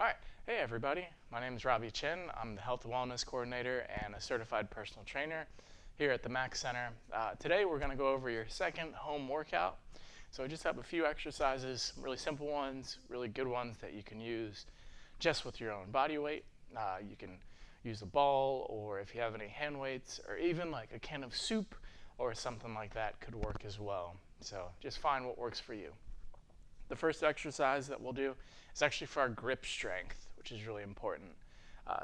All right. Hey, everybody. My name is Robbie Chin. I'm the Health and Wellness Coordinator and a certified personal trainer here at the Mac Center. Today, we're going to go over your second home workout. So I just have a few exercises, really simple ones, really good ones that you can use just with your own body weight. You can use a ball, or if you have any hand weights, or even like a can of soup or something like that could work as well. So just find what works for you. The first exercise that we'll do is actually for our grip strength, which is really important.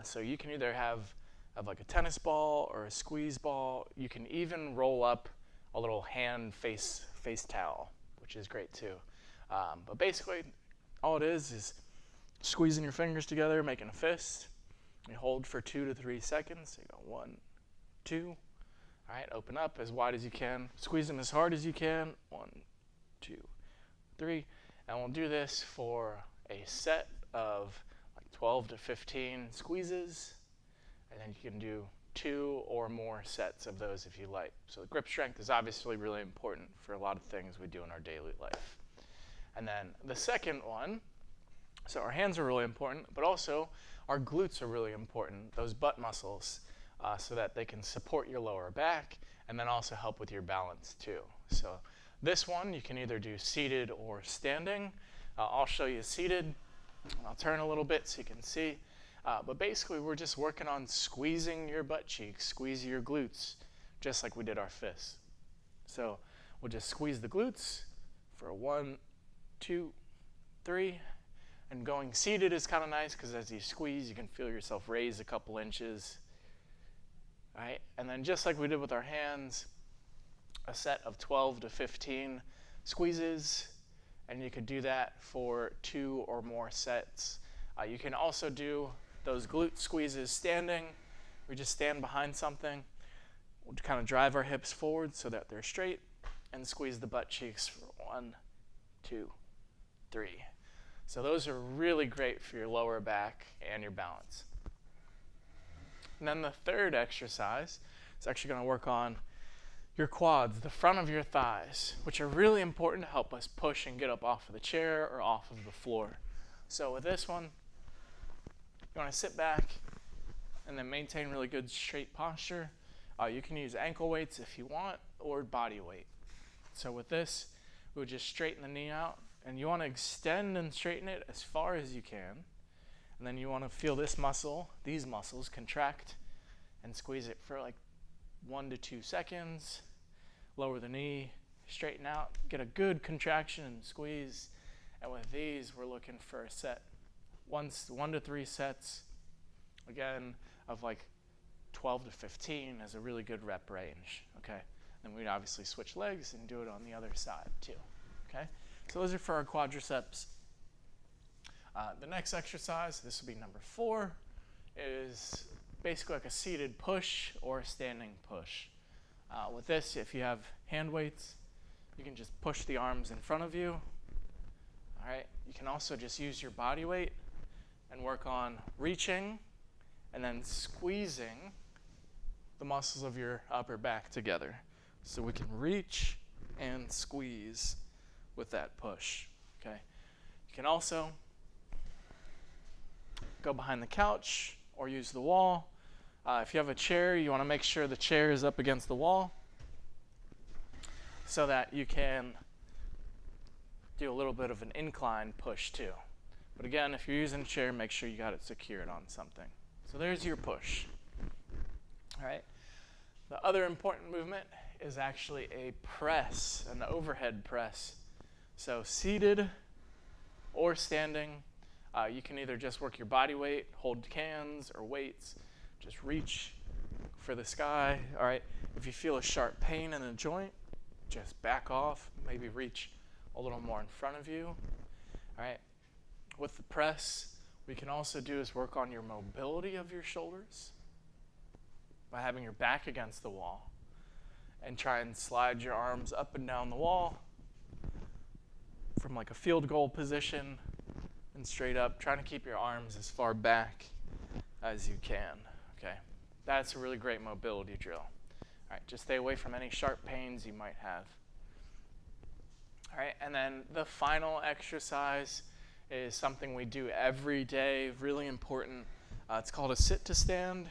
So you can either have like a tennis ball or a squeeze ball. You can even roll up a little hand face towel, which is great too. But basically, all it is squeezing your fingers together, making a fist. You hold for 2 to 3 seconds. You go 1, 2. All right, open up as wide as you can. Squeeze them as hard as you can. 1, 2, 3. And we'll do this for a set of like 12 to 15 squeezes. And then you can do 2 or more sets of those if you like. So the grip strength is obviously really important for a lot of things we do in our daily life. And then the second one, so our hands are really important, but also our glutes are really important, those butt muscles, so that they can support your lower back and then also help with your balance too. So this one you can either do seated or standing. I'll show you seated. I'll turn a little bit so you can see. But basically we're just working on squeezing your butt cheeks, squeeze your glutes, just like we did our fists. So we'll just squeeze the glutes for 1, 2, 3. And going seated is kind of nice because as you squeeze, you can feel yourself raise a couple inches. All right, and then just like we did with our hands, a set of 12 to 15 squeezes, and you could do that for 2 or more sets. You can also do those glute squeezes standing. We just stand behind something. We'll kind of drive our hips forward so that they're straight and squeeze the butt cheeks for 1, 2, 3. So those are really great for your lower back and your balance. And then the third exercise is actually going to work on your quads, the front of your thighs, which are really important to help us push and get up off of the chair or off of the floor. So with this one, you want to sit back and then maintain really good straight posture. You can use ankle weights if you want, or body weight. So with this, we would just straighten the knee out, and you want to extend and straighten it as far as you can. And then you want to feel this muscle, these muscles, contract and squeeze it for like 1 to 2 seconds. Lower the knee, straighten out, get a good contraction and squeeze. And with these, we're looking for a set, 1 to 3 sets, again, of like 12 to 15 as a really good rep range, okay? Then we'd obviously switch legs and do it on the other side too, okay? So those are for our quadriceps. The next exercise, this will be number 4, is basically like a seated push or a standing push. With this, if you have hand weights, you can just push the arms in front of you. All right. You can also just use your body weight and work on reaching and then squeezing the muscles of your upper back together. So we can reach and squeeze with that push. Okay. You can also go behind the couch or use the wall. If you have a chair, you want to make sure the chair is up against the wall so that you can do a little bit of an incline push too. But again, if you're using a chair, make sure you got it secured on something. So there's your push. All right. The other important movement is actually a press, an overhead press. So seated or standing, you can either just work your body weight, hold cans or weights, just reach for the sky. All right. If you feel a sharp pain in a joint, just back off, maybe reach a little more in front of you. All right. With the press, we can also do is work on your mobility of your shoulders by having your back against the wall and try and slide your arms up and down the wall from like a field goal position and straight up, trying to keep your arms as far back as you can. Okay, that's a really great mobility drill. All right, just stay away from any sharp pains you might have. All right, and then the final exercise is something we do every day, really important. It's called a sit to stand.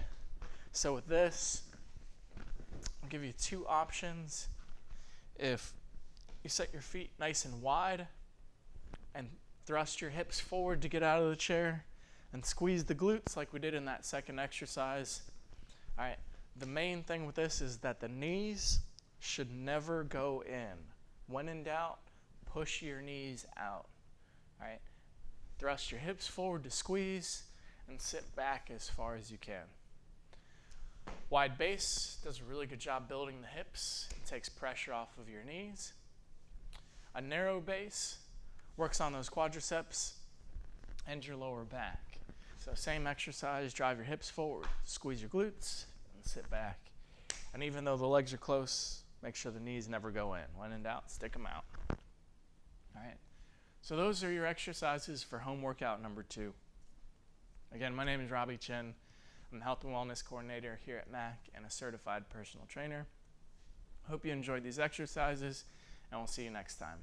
So with this, I'll give you two options. If you set your feet nice and wide and thrust your hips forward to get out of the chair and squeeze the glutes like we did in that second exercise. All right, the main thing with this is that the knees should never go in. When in doubt, push your knees out. All right, thrust your hips forward to squeeze and sit back as far as you can. Wide base does a really good job building the hips. It takes pressure off of your knees. A narrow base works on those quadriceps and your lower back. So same exercise, drive your hips forward, squeeze your glutes, and sit back. And even though the legs are close, make sure the knees never go in. When in doubt, stick them out. All right. So those are your exercises for home workout number 2. Again, my name is Robbie Chin. I'm the Health and Wellness Coordinator here at MAC and a certified personal trainer. Hope you enjoyed these exercises, and we'll see you next time.